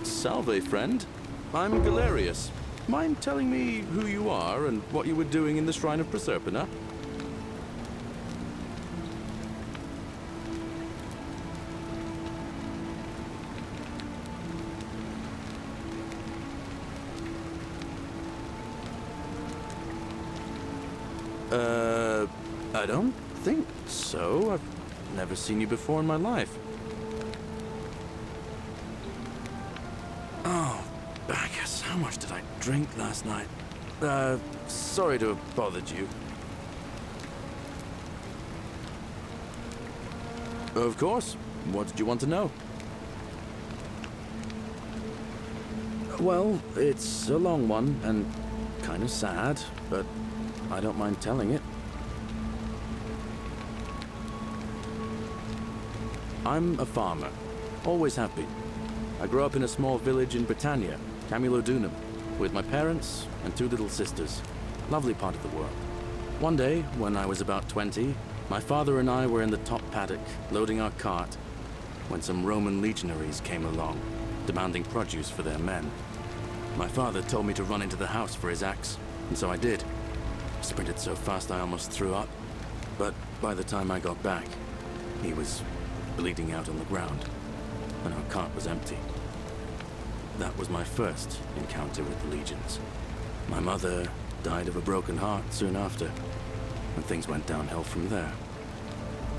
Salve, friend. I'm Galerius. Mind telling me who you are and what you were doing in the Shrine of Proserpina? I don't think so. I've never seen you before in my life. Oh, I guess how much did I drink last night? Sorry to have bothered you. Of course. What did you want to know? Well, it's a long one and kind of sad, but I don't mind telling it. I'm a farmer. Always have been. I grew up in a small village in Britannia, Camulodunum, with my parents and 2 little sisters. Lovely part of the world. One day, when I was about 20, my father and I were in the top paddock, loading our cart, when some Roman legionaries came along, demanding produce for their men. My father told me to run into the house for his axe, and so I did. I sprinted so fast I almost threw up, but by the time I got back, he was bleeding out on the ground, and our cart was empty. That was my first encounter with the legions. My mother died of a broken heart soon after, and things went downhill from there.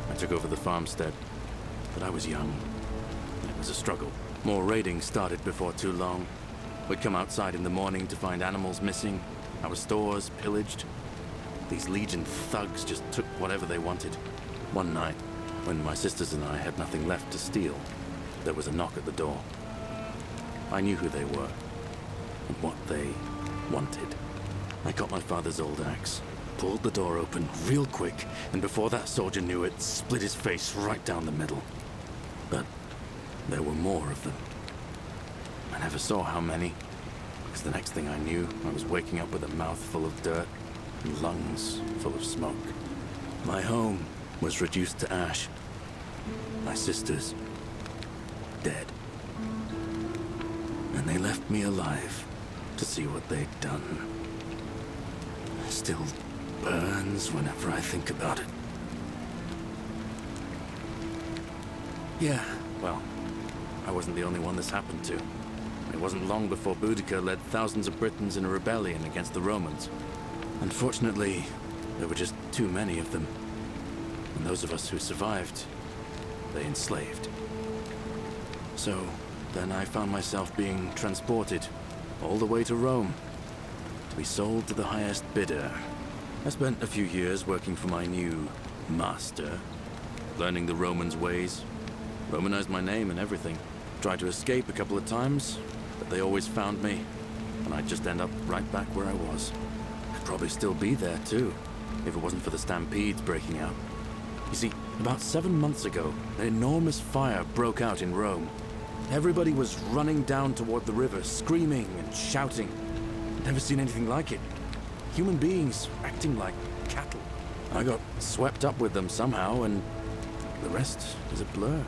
I took over the farmstead, but I was young, and it was a struggle. More raiding started before too long. We'd come outside in the morning to find animals missing, our stores pillaged. These legion thugs just took whatever they wanted. One night, when my sisters and I had nothing left to steal, there was a knock at the door. I knew who they were, and what they wanted. I got my father's old axe, pulled the door open real quick, and before that soldier knew it, split his face right down the middle. But there were more of them. I never saw how many, because the next thing I knew, I was waking up with a mouth full of dirt and lungs full of smoke. My home was reduced to ash. My sisters, dead. And they left me alive to see what they'd done. It still burns whenever I think about it. Yeah, well, I wasn't the only one this happened to. It wasn't long before Boudica led thousands of Britons in a rebellion against the Romans. Unfortunately, there were just too many of them. And those of us who survived, they enslaved. So, then I found myself being transported all the way to Rome to be sold to the highest bidder. I spent a few years working for my new master, learning the Romans' ways, Romanized my name and everything. Tried to escape a couple of times, but they always found me, and I'd just end up right back where I was. I'd probably still be there too, if it wasn't for the stampedes breaking out. You see, about 7 months ago, an enormous fire broke out in Rome. Everybody was running down toward the river, screaming and shouting. I'd never seen anything like it. Human beings acting like cattle. I got swept up with them somehow, and the rest is a blur.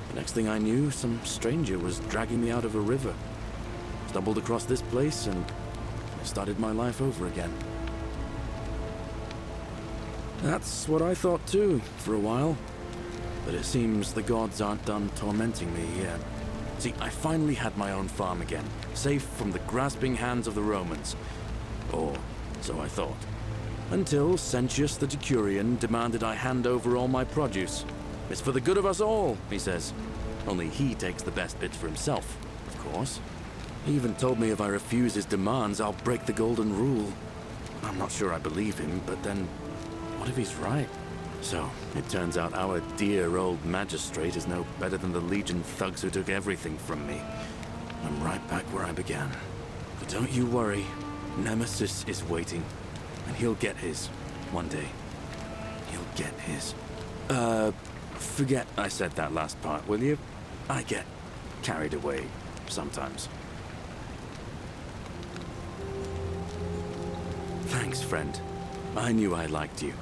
The next thing I knew, some stranger was dragging me out of a river. Stumbled across this place, and I started my life over again. That's what I thought too, for a while. But it seems the gods aren't done tormenting me yet. See, I finally had my own farm again, safe from the grasping hands of the Romans. Or so I thought. Until Sentius the Decurion demanded I hand over all my produce. It's for the good of us all, he says. Only he takes the best bits for himself, of course. He even told me if I refuse his demands, I'll break the golden rule. I'm not sure I believe him, but then, what if he's right? So, it turns out our dear old magistrate is no better than the Legion thugs who took everything from me. I'm right back where I began. But don't you worry, Nemesis is waiting. And he'll get his, one day. He'll get his. Forget I said that last part, will you? I get carried away sometimes. Thanks, friend. I knew I liked you.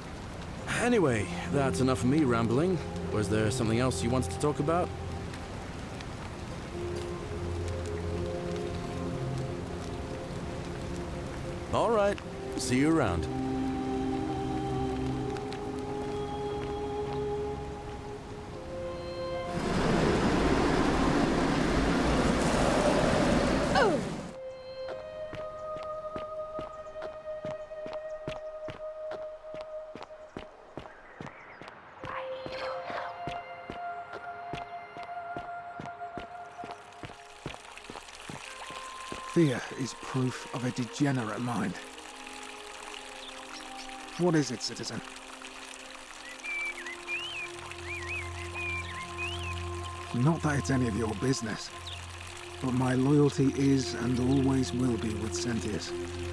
Anyway, that's enough of me rambling. Was there something else you wanted to talk about? All right. See you around. Fear is proof of a degenerate mind. What is it, citizen? Not that it's any of your business, but my loyalty is and always will be with Sentius.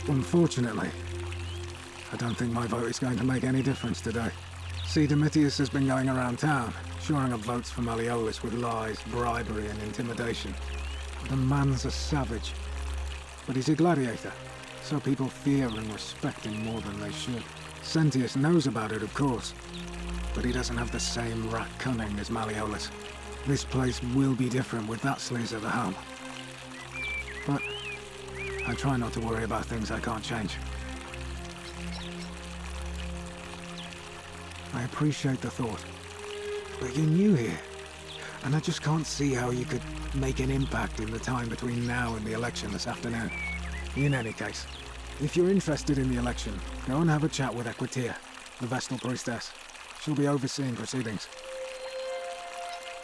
Unfortunately, I don't think my vote is going to make any difference today. See, Domitius has been going around town, shoring up votes for Malleolus with lies, bribery and intimidation. The man's a savage. But he's a gladiator, so people fear and respect him more than they should. Sentius knows about it, of course, but he doesn't have the same rat cunning as Malleolus. This place will be different with that sleaze at the helm. But I try not to worry about things I can't change. I appreciate the thought, but you're new here, and I just can't see how you could make an impact in the time between now and the election this afternoon. In any case, if you're interested in the election, go and have a chat with Equitia, the Vestal Priestess. She'll be overseeing proceedings.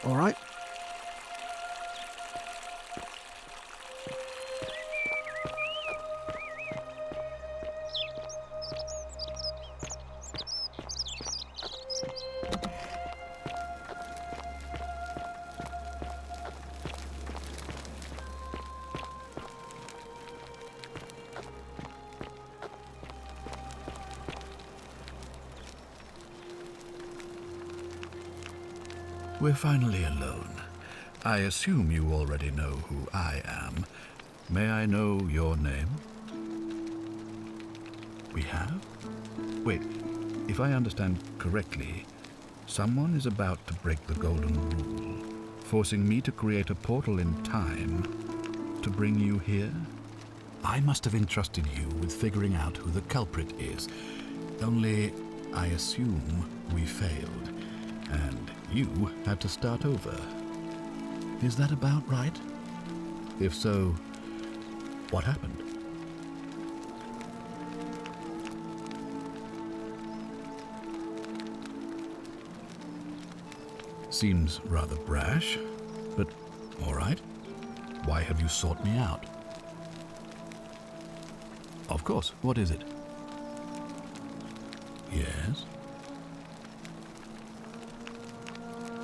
All right? We're finally alone. I assume you already know who I am. May I know your name? We have? Wait, if I understand correctly, someone is about to break the golden rule, forcing me to create a portal in time to bring you here? I must have entrusted you with figuring out who the culprit is. Only, I assume we failed, and you had to start over. Is that about right? If so, what happened? Seems rather brash, but all right. Why have you sought me out? Of course, what is it? Yes?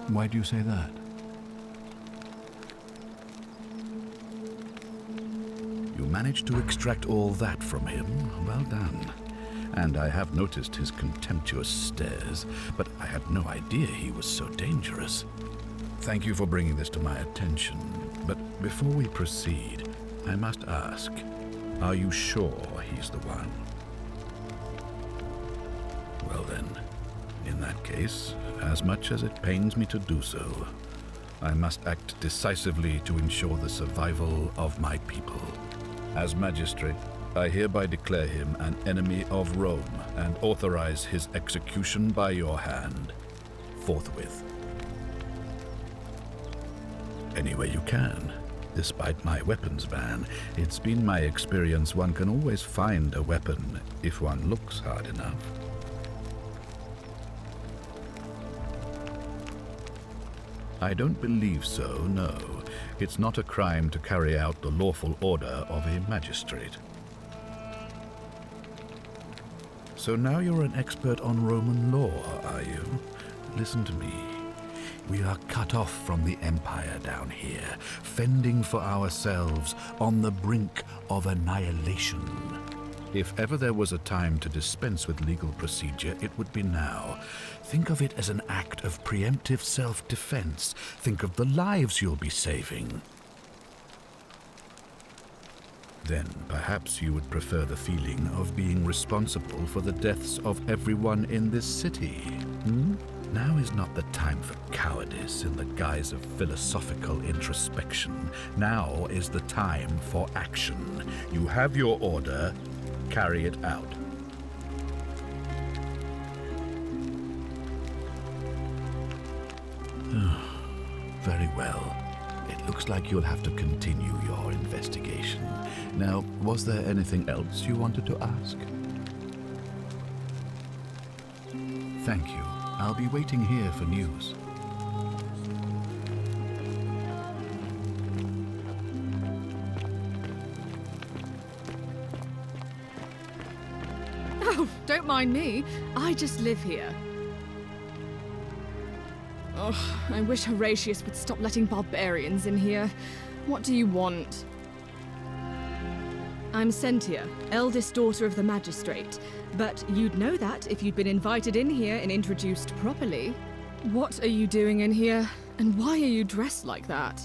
Why do you say that? You managed to extract all that from him. Well done. And I have noticed his contemptuous stares, but I had no idea he was so dangerous. Thank you for bringing this to my attention, but before we proceed, I must ask, are you sure he's the one? Well then, in that case, as much as it pains me to do so, I must act decisively to ensure the survival of my people. As magistrate, I hereby declare him an enemy of Rome and authorize his execution by your hand, forthwith. Any way you can. Despite my weapons ban, it's been my experience one can always find a weapon if one looks hard enough. I don't believe so, no. It's not a crime to carry out the lawful order of a magistrate. So now you're an expert on Roman law, are you? Listen to me. We are cut off from the Empire down here, fending for ourselves on the brink of annihilation. If ever there was a time to dispense with legal procedure, it would be now. Think of it as an act of preemptive self-defense. Think of the lives you'll be saving. Then perhaps you would prefer the feeling of being responsible for the deaths of everyone in this city. Now is not the time for cowardice in the guise of philosophical introspection. Now is the time for action. You have your order. carry it out. Very well. It looks like you'll have to continue your investigation. Now, was there anything else you wanted to ask? Thank you. I'll be waiting here for news. Oh, don't mind me. I just live here. Oh, I wish Horatius would stop letting barbarians in here. What do you want? I'm Sentia, eldest daughter of the magistrate. But you'd know that if you'd been invited in here and introduced properly. What are you doing in here? And why are you dressed like that?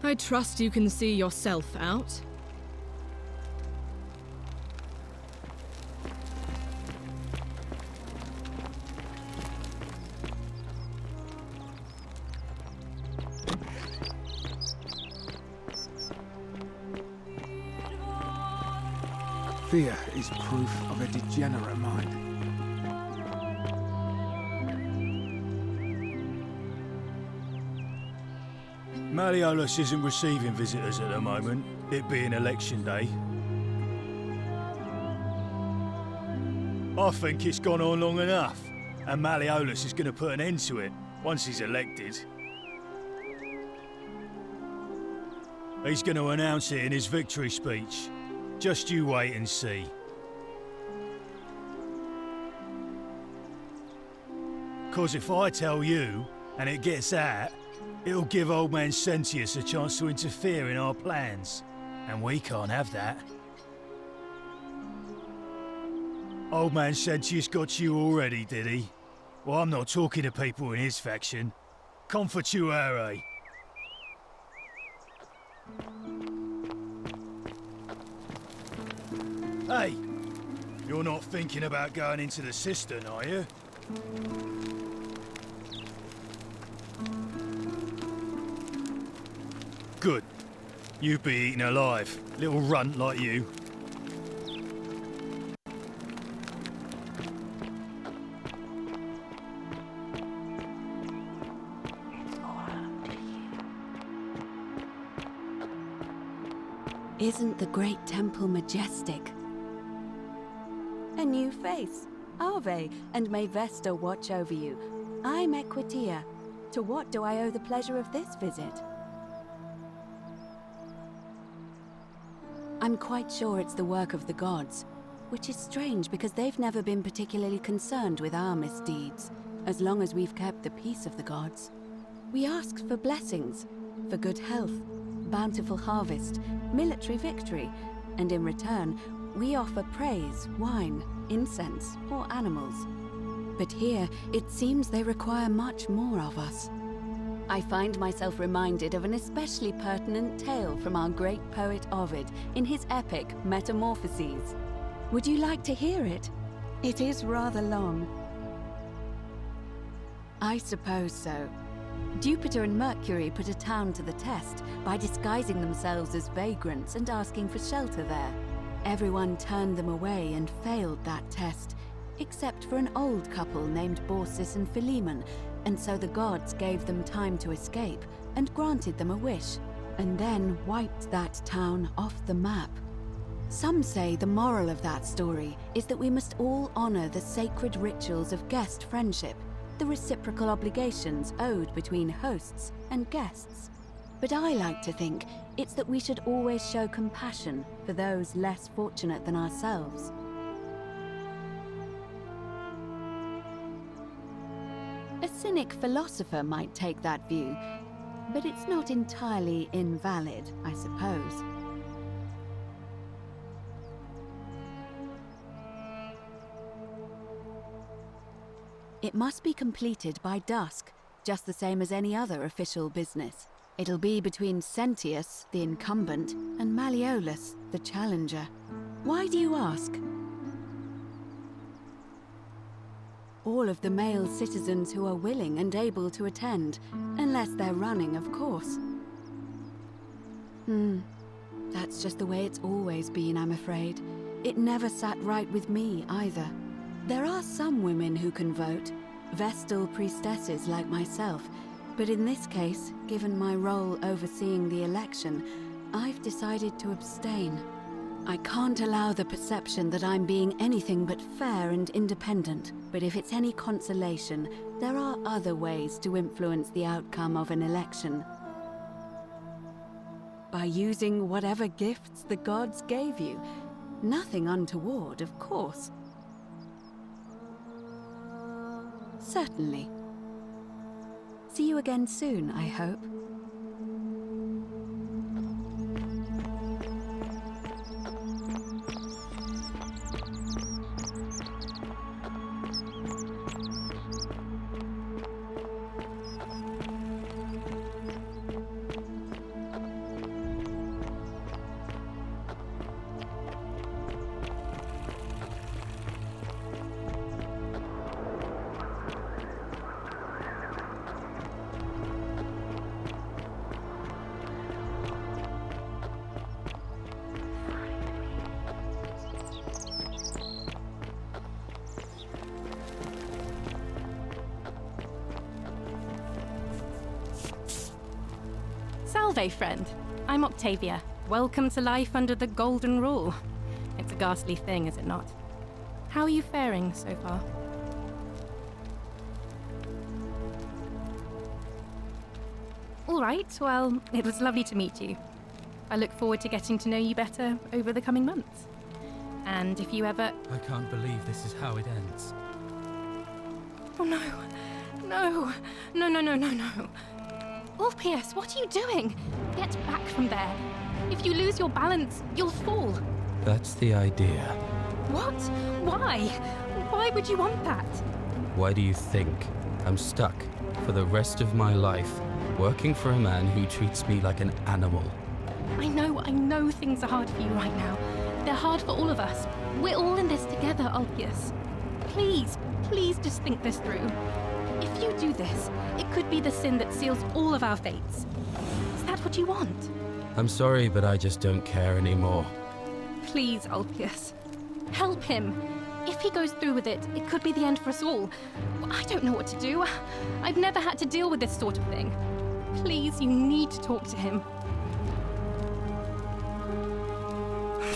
I trust you can see yourself out. Fear is proof of a degenerate mind. Malleolus isn't receiving visitors at the moment, it being election day. I think it's gone on long enough, and Malleolus is going to put an end to it once he's elected. He's going to announce it in his victory speech. Just you wait and see. Cause if I tell you, and it gets out, it'll give old man Sentius a chance to interfere in our plans. And we can't have that. Old man Sentius got you already, did he? Well, I'm not talking to people in his faction. Confortuere. Hey, you're not thinking about going into the cistern, are you? Good. You'd be eaten alive, little runt like you. Isn't the great temple majestic? A new face. Ave, and may Vesta watch over you. I'm Equitia. To what do I owe the pleasure of this visit? I'm quite sure it's the work of the gods, which is strange because they've never been particularly concerned with our misdeeds, as long as we've kept the peace of the gods. We ask for blessings, for good health, bountiful harvest, military victory, and in return, we offer praise, wine, incense, or animals. But here, it seems they require much more of us. I find myself reminded of an especially pertinent tale from our great poet Ovid in his epic Metamorphoses. Would you like to hear it? It is rather long. I suppose so. Jupiter and Mercury put a town to the test by disguising themselves as vagrants and asking for shelter there. Everyone turned them away and failed that test, except for an old couple named Baucis and Philemon, and so the gods gave them time to escape and granted them a wish, and then wiped that town off the map. Some say the moral of that story is that we must all honor the sacred rituals of guest friendship, the reciprocal obligations owed between hosts and guests. But I like to think it's that we should always show compassion for those less fortunate than ourselves. A cynic philosopher might take that view, but it's not entirely invalid, I suppose. It must be completed by dusk, just the same as any other official business. It'll be between Sentius, the incumbent, and Malleolus, the challenger. Why do you ask? All of the male citizens who are willing and able to attend, unless they're running, of course. That's just the way it's always been, I'm afraid. It never sat right with me, either. There are some women who can vote, Vestal priestesses like myself, but in this case, given my role overseeing the election, I've decided to abstain. I can't allow the perception that I'm being anything but fair and independent, but if it's any consolation, there are other ways to influence the outcome of an election. By using whatever gifts the gods gave you. Nothing untoward, of course. Certainly. See you again soon, I hope. Salve, friend. I'm Octavia. Welcome to life under the Golden Rule. It's a ghastly thing, is it not? How are you faring so far? All right, well, it was lovely to meet you. I look forward to getting to know you better over the coming months. And if you ever... I can't believe this is how it ends. Oh no. No. No, no, no, no, no. Orpheus, what are you doing? Get back from there. If you lose your balance, you'll fall. That's the idea. What? Why? Why would you want that? Why do you think I'm stuck for the rest of my life working for a man who treats me like an animal? I know things are hard for you right now. They're hard for all of us. We're all in this together, Ulpius. Please just think this through. If you do this, it could be the sin that seals all of our fates. Is that what you want? I'm sorry, but I just don't care anymore. Please, Ulpius. Help him. If he goes through with it, it could be the end for us all. I don't know what to do. I've never had to deal with this sort of thing. Please, you need to talk to him.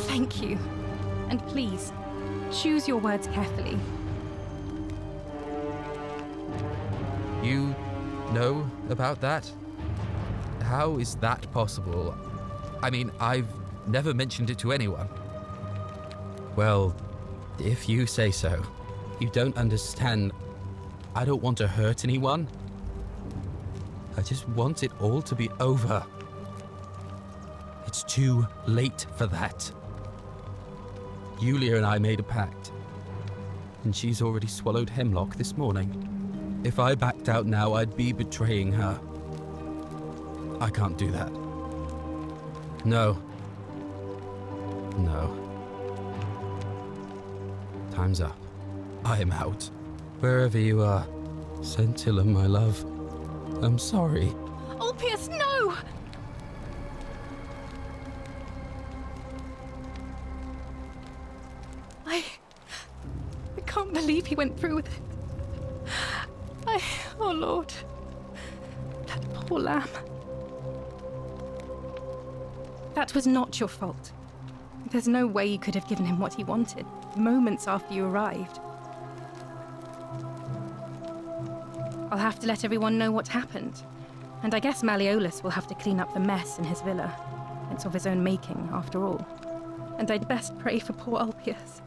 Thank you. And please, choose your words carefully. You know about that? How is that possible? I mean, I've never mentioned it to anyone. Well, if you say so. You don't understand. I don't want to hurt anyone. I just want it all to be over. It's too late for that. Yulia and I made a pact, and she's already swallowed hemlock this morning. If I backed out now, I'd be betraying her. I can't do that. No. Time's up. I'm out. Wherever you are, Scintilla, my love, I'm sorry. Ulpius, no! I can't believe he went through with it. Oh Lord, that poor lamb. That was not your fault. There's no way you could have given him what he wanted, moments after you arrived. I'll have to let everyone know what happened. And I guess Malleolus will have to clean up the mess in his villa. It's of his own making, after all. And I'd best pray for poor Ulpius.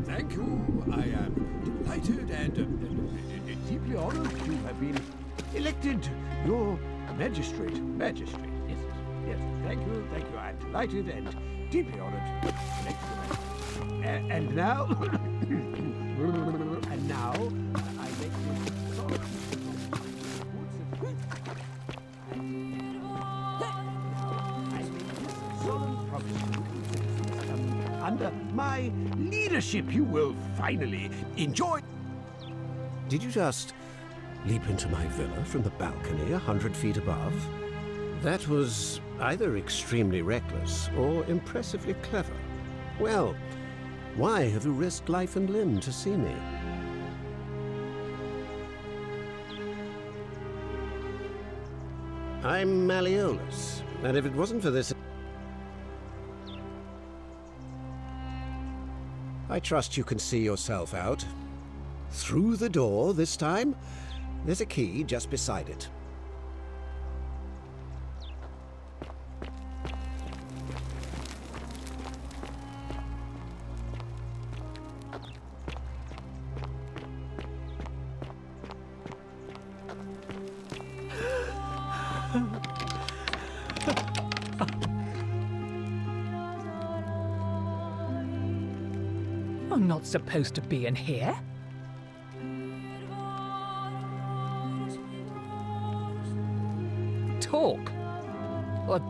Thank you. I am delighted and deeply honored to have been elected your magistrate. Magistrate, yes. Thank you. I'm delighted and deeply honored. And now, I make this solemn promise. my leadership, you will finally enjoy. Did you just leap into my villa from the balcony 100 feet above? That was either extremely reckless or impressively clever. Well, why have you risked life and limb to see me? I'm Malleolus, and if it wasn't for this... I trust you can see yourself out. Through the door this time. There's a key just beside it. You're not supposed to be in here. Talk. Or...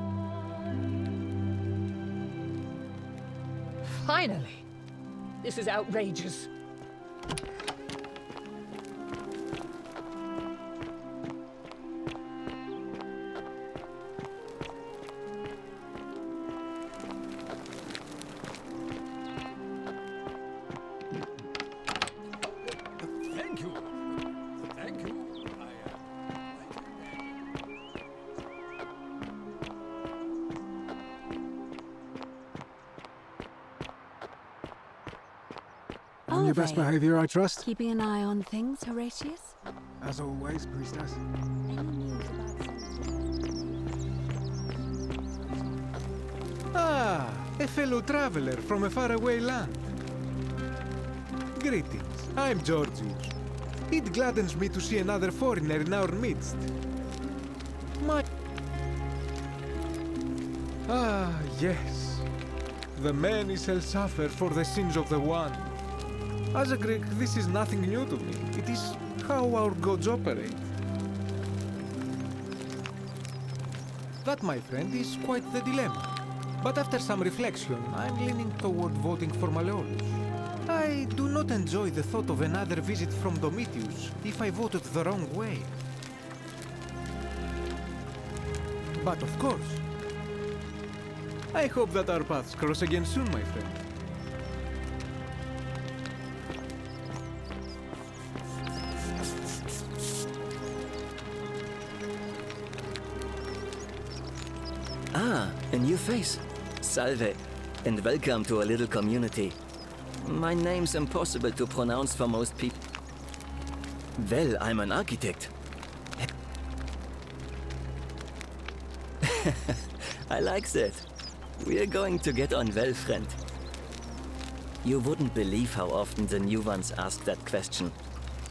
Finally. This is outrageous. Thank you. Thank you. On your best they? behavior, I trust? Keeping an eye on things, Horatius? As always, priestess. Any news about Ah, a fellow traveler from a faraway land. Greetings, I'm Georgius. It gladdens me to see another foreigner in our midst. Ah, yes. The many shall suffer for the sins of the one. As a Greek, this is nothing new to me. It is how our gods operate. That, my friend, is quite the dilemma. But after some reflection, I'm leaning toward voting for Malleolus. I do not enjoy the thought of another visit from Domitius if I voted the wrong way. But of course, I hope that our paths cross again soon, my friend. Ah, a new face. Salve, and welcome to our little community. My name's impossible to pronounce for most people. Well, I'm an architect. I like that. We're going to get on well, friend. You wouldn't believe how often the new ones ask that question.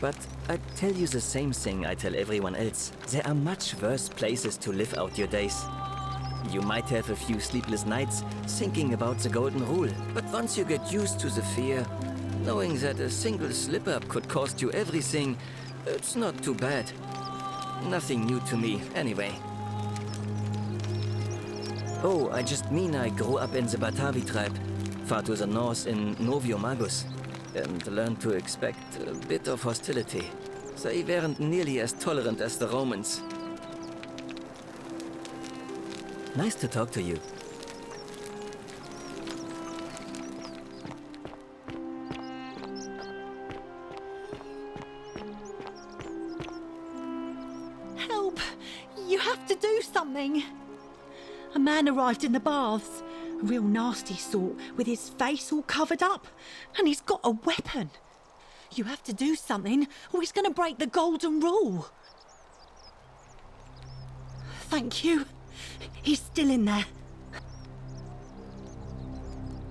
But I tell you the same thing I tell everyone else. There are much worse places to live out your days. You might have a few sleepless nights thinking about the golden rule, but once you get used to the fear, knowing that a single slip-up could cost you everything, it's not too bad. Nothing new to me, anyway. Oh, I just mean I grew up in the Batavi tribe, far to the north in Novio Magus, and learned to expect a bit of hostility. They weren't nearly as tolerant as the Romans. Nice to talk to you. Help! You have to do something! A man arrived in the baths. A real nasty sort, with his face all covered up. And he's got a weapon. You have to do something, or he's going to break the golden rule. Thank you. He's still in there.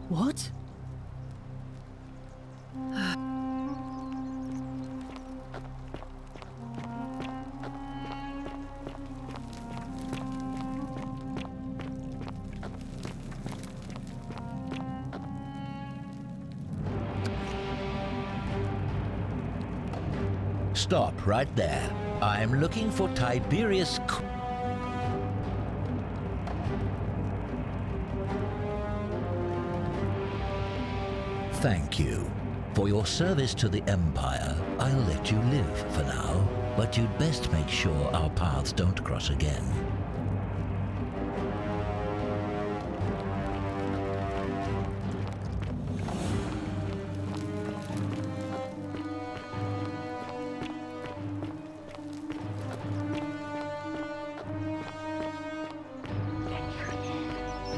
What? Stop right there. I'm looking for Tiberius... Thank you. For your service to the Empire, I'll let you live for now, but you'd best make sure our paths don't cross again.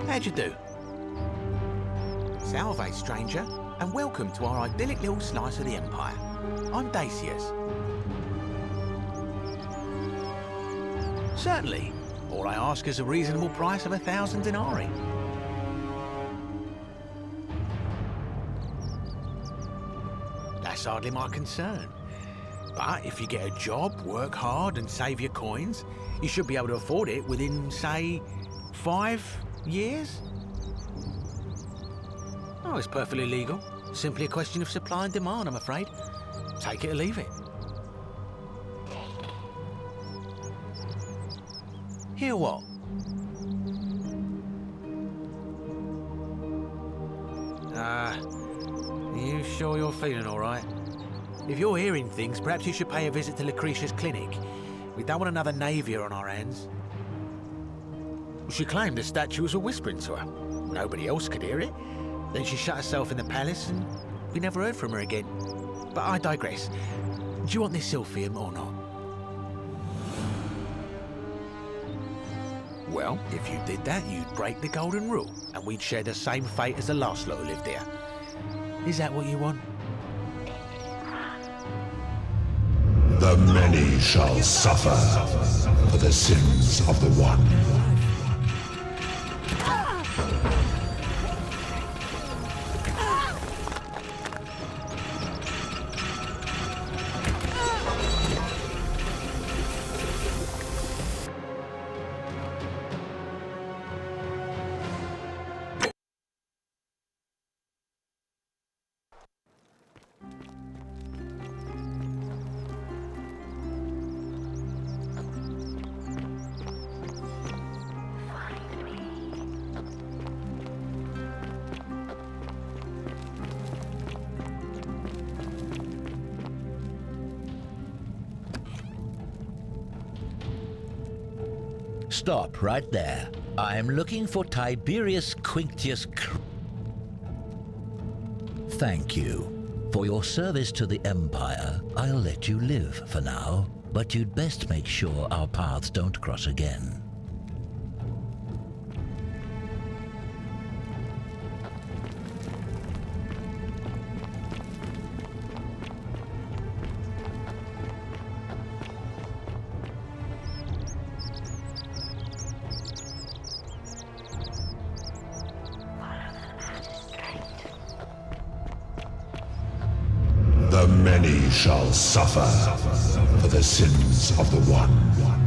How'd you do? Salve, stranger, and welcome to our idyllic little slice of the Empire. I'm Dacius. Certainly. All I ask is a reasonable price of 1,000 denarii. That's hardly my concern. But if you get a job, work hard and save your coins, you should be able to afford it within, say, 5 years? Oh, it's perfectly legal. Simply a question of supply and demand, I'm afraid. Take it or leave it. Hear what? You sure you're feeling all right? If you're hearing things, perhaps you should pay a visit to Lucretia's clinic. We don't want another Navier on our hands. She claimed the statues were whispering to her. Nobody else could hear it. Then she shut herself in the palace and we never heard from her again. But I digress. Do you want this Silphium or not? Well, if you did that, you'd break the golden rule, and we'd share the same fate as the last lot who lived here. Is that what you want? The many shall suffer for the sins of the one. Stop right there. I'm looking for Tiberius Quinctius Thank you. For your service to the Empire, I'll let you live for now, but you'd best make sure our paths don't cross again. The many shall suffer for the sins of the one.